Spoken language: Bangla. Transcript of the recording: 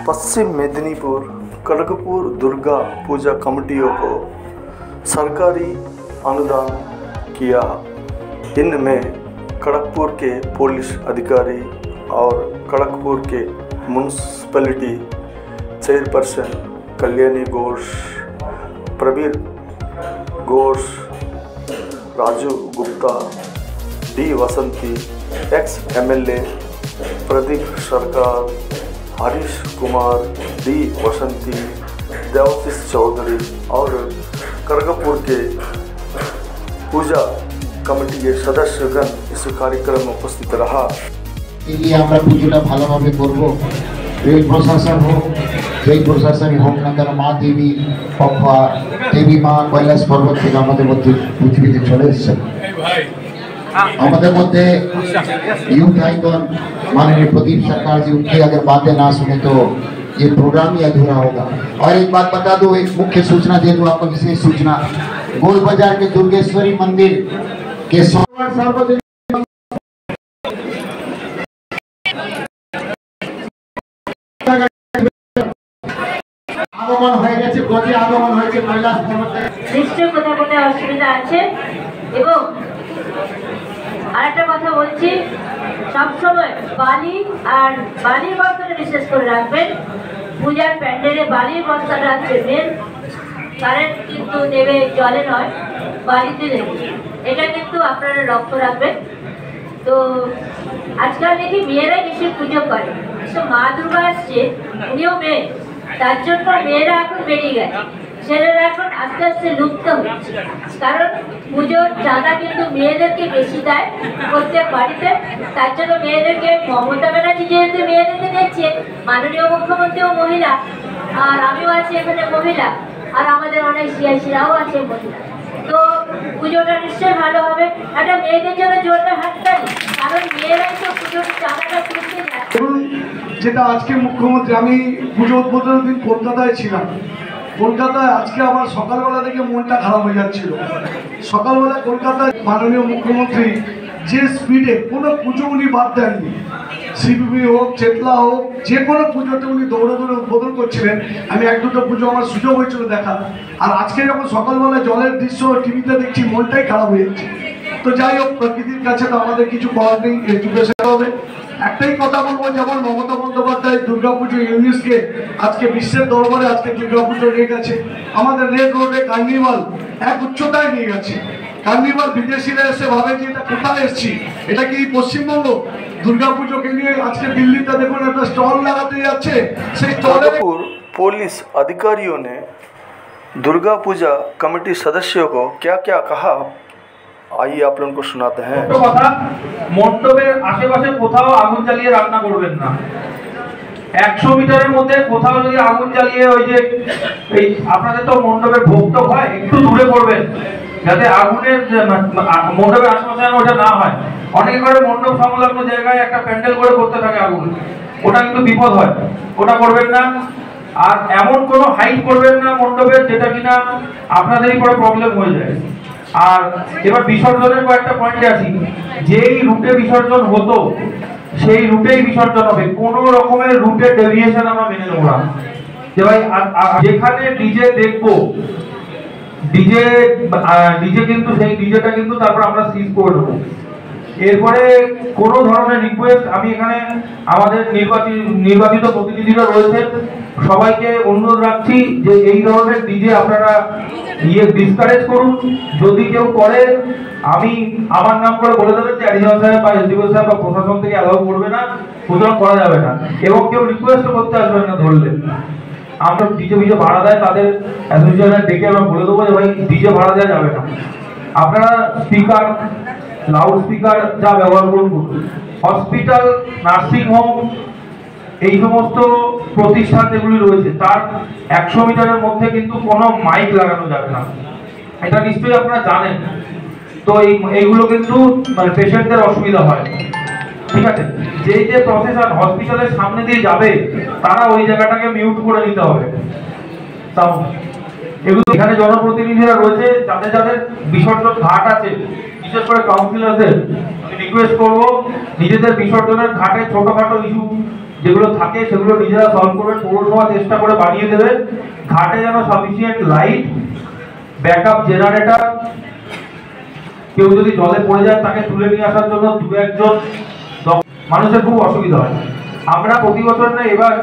पश्चिम मेदिनीपुर खड़गपुर दुर्गा पूजा कमेटियों को सरकारी अनुदान किया। इनमें खड़गपुर के पुलिस अधिकारी और खड़गपुर के municipality chairperson Kalyani Ghosh, Prabir Ghosh, Raju Gupta, D Vasanti, ex MLA Pradip Sarkar, Harish Kumar, D Vasanti, Debashish Chowdhury और खड़गपुर के पूजा कमेटी के सदस्यगण इस कार्यक्रम में उपस्थित रहा। पूजा ভালোভাবে করব। রেল প্রশাসন হোক, যেই প্রশাসনই হোক না কেন, মা দেবী অথবা দেবী মা কৈলাস পর্বত থেকে আমাদের মধ্যে পৃথিবীতে চলে এসেছেন। हमारे मध्य यूथ आइकन माननीय प्रदीप सरकार जी, उनकी अगर बातें ना सुने तो ये प्रोग्राम ही अधूरा होगा। और एक बात बता दो, एक मुख्य सूचना दे दूं आपको, विशेष सूचना। गोल बाजार के दुर्गेश्वरी मंदिर के আগমন হয়ে গেছে, গতি আগমন হয়েছে কৈলাস পর্বতে। নিশ্চয় কোথাও কোথাও অসুবিধা আছে। এবং আরেকটা কথা বলছি, সবসময় বালি আর বালির বস্তাটা বিশেষ করে রাখবেন। পূজার প্যান্ডেলে বালির বস্তাটা হচ্ছে মেন। কারেন্ট কিন্তু দেবে জলে নয়, বালিতে দেবে। এটা কিন্তু আপনারা লক্ষ্য রাখবেন। তো আজকাল দেখি মেয়েরাই বেশি পুজো করে। তো মা দুর্গা আসছে, উনিও মেয়ে, তার জন্য মেয়েরা এখন বেরিয়ে গেছে। ছেলেরা এখন আস্তে আস্তে লুপ্ত হচ্ছে, কারণ পুজোর চাঁদা কিন্তু মেয়েদেরকে বেশি দেয় প্রত্যেক বাড়িতে। তার জন্য মেয়েদেরকে মমতা ব্যানার্জি যেহেতু মেয়েদেরকে দেখছে, মাননীয় মুখ্যমন্ত্রীও মহিলা, আর আমিও আছি এখানে মহিলা, আর আমাদের অনেক সিয়াসিরাও আছে মহিলা। তো পুজোটা নিশ্চয়ই ভালো হবে। একটা মেয়েদের জন্য জোরটা হাততালি, কারণ মেয়েরাই তো পুজোর চাঁদাটা তুলতে যায়। যেটা আজকে মুখ্যমন্ত্রী, আমি পুজো উদ্বোধনের দিন কলকাতায় ছিলাম। কলকাতায় আজকে আমার সকালবেলা থেকে মনটা খারাপ হয়ে যাচ্ছিল। সকালবেলা কলকাতায় মাননীয় মুখ্যমন্ত্রী যে স্পিডে কোনো পুজো উনি বাদ দেননি, সিপিবি হোক, চেতলা হোক, যে কোনো পুজোতে উনি দৌড়ে দৌড়ে উদ্বোধন করছিলেন। আমি এক দুটো পুজো আমার সুযোগ হয়েছিল দেখা। আর আজকে যখন সকালবেলা জলের দৃশ্য টিভিতে দেখছি, মনটাই খারাপ হয়ে যাচ্ছে। তো যাই হোক, প্রকৃতির কাছে তো আমাদের কিছু করার নেই, এডুকেশন হবে। একটাই কথা বলবো, যেমন মমতা বন্দ্যোপাধ্যায় দুর্গাপুজো ইউনিসকে আজকে বিশ্বের দরবারে আজকে দুর্গাপুজো নিয়ে গেছে। আমাদের রেড রোডে কার্নিভাল এক উচ্চতায় নিয়ে গেছে। কার্নিভাল বিদেশিরা এসে ভাবে যে এটা কোথায় এসছি, এটা কি পশ্চিমবঙ্গ? দুর্গাপুজোকে নিয়ে আজকে দিল্লিতে দেখুন একটা স্টল লাগাতে যাচ্ছে। সেই স্টলে पुलिस अधिकारियों ने दुर्गा पूजा कमेटी सदस्यों को क्या क्या कहा, आइए आप लोगों को सुनाते हैं। মণ্ডপের আশেপাশে কোথাও আগুন জ্বালিয়ে রান্না করবেন না। 100 মিটারের মধ্যে কোথাও যদি আগুন জ্বালিয়ে ওই যে এই আপনাদের তো মণ্ডপের ভোগ হয়, একটু দূরে করবেন, যাতে আগুনের মণ্ডপের আশেপাশে ওটা না হয়। অনেকে করে মণ্ডপ সংলগ্ন জায়গায় একটা প্যান্ডেল করে করতে থাকে আগুন, ওটা কিন্তু বিপদ হয়, ওটা করবেন না। আর এমন কোনো হাইট করবেন না মণ্ডপের যেটা কিনা আপনাদেরই পরে প্রবলেম হয়ে যায়। আর এবার বিসর্জনের কয়েকটা পয়েন্টে আসি। যেই রুটে বিসর্জন হতো সেই রুটেই বিসর্জন হবে, কোনো রকমের রুটের ডেভিয়েশন আমরা মেনে নেব না। যে ভাই যেখানে ডিজে দেখবো, ডিজে কিন্তু সেই ডিজেটা কিন্তু তারপর আমরা সিজ করে দেবো। এরপরে কোনো ধরনের রিকোয়েস্ট, আমি এখানে আমাদের নির্বাচিত প্রতিনিধিরা রয়েছে, সবাইকে অনুরোধ রাখছি যে এই ধরনের ডিজে আপনারা ডিসকারেজ করুন। যদি কেউ করে, আমি আমার নাম করে বলে দেবেন যে অ্যাডিশনাল সাহেব বা এসডিও সাহেব বা প্রশাসন থেকে অ্যালাউ করবে না, সুতরাং করা যাবে না। এবং কেউ রিকোয়েস্ট করতে আসবেন না ধরলে। আমরা ডিজে ভাড়া দেয় তাদের অ্যাসোসিয়েশনে ডেকে আমরা বলে দেবো যে ভাই ডিজে ভাড়া দেওয়া যাবে না। আপনারা স্পিকার, লাউড স্পিকার যা ব্যবহার করুন। হসপিটাল, নার্সিং হোম, এই সমস্ত প্রতিষ্ঠান যেগুলি রয়েছে তার 100 মিটারের মধ্যে কিন্তু কোনো মাইক লাগানো যাবে না, এটা নিশ্চয়ই আপনারা জানেন। তো এইগুলো কিন্তু মানে পেশেন্টদের অসুবিধা হয়, ঠিক আছে। যেই যে প্রফেশন হসপিটালের সামনে দিয়ে যাবে তারা ওই জায়গাটাকে মিউট করে নিতে হবে। তাও এগুলো এখানে জনপ্রতিনিধিরা রয়েছে, যাদের যাদের বিসর্জন ঘাট আছে, বিশেষ করে কাউন্সিলরদের রিকোয়েস্ট করবো নিজেদের বিসর্জনের ঘাটে ছোটখাটো ইস্যু যেগুলো থাকে সেগুলো নিজেরা সলভ করবেন, পৌরসভা চেষ্টা করে বানিয়ে দেবে। ঘাটে যেন সাফিসিয়েন্ট লাইট, ব্যাকআপ জেনারেটর, কেউ যদি জলে পড়ে যায় তাকে তুলে নিয়ে আসার জন্য দু একজন মানুষের খুব অসুবিধা হয়। আমরা প্রতি বছর না এবার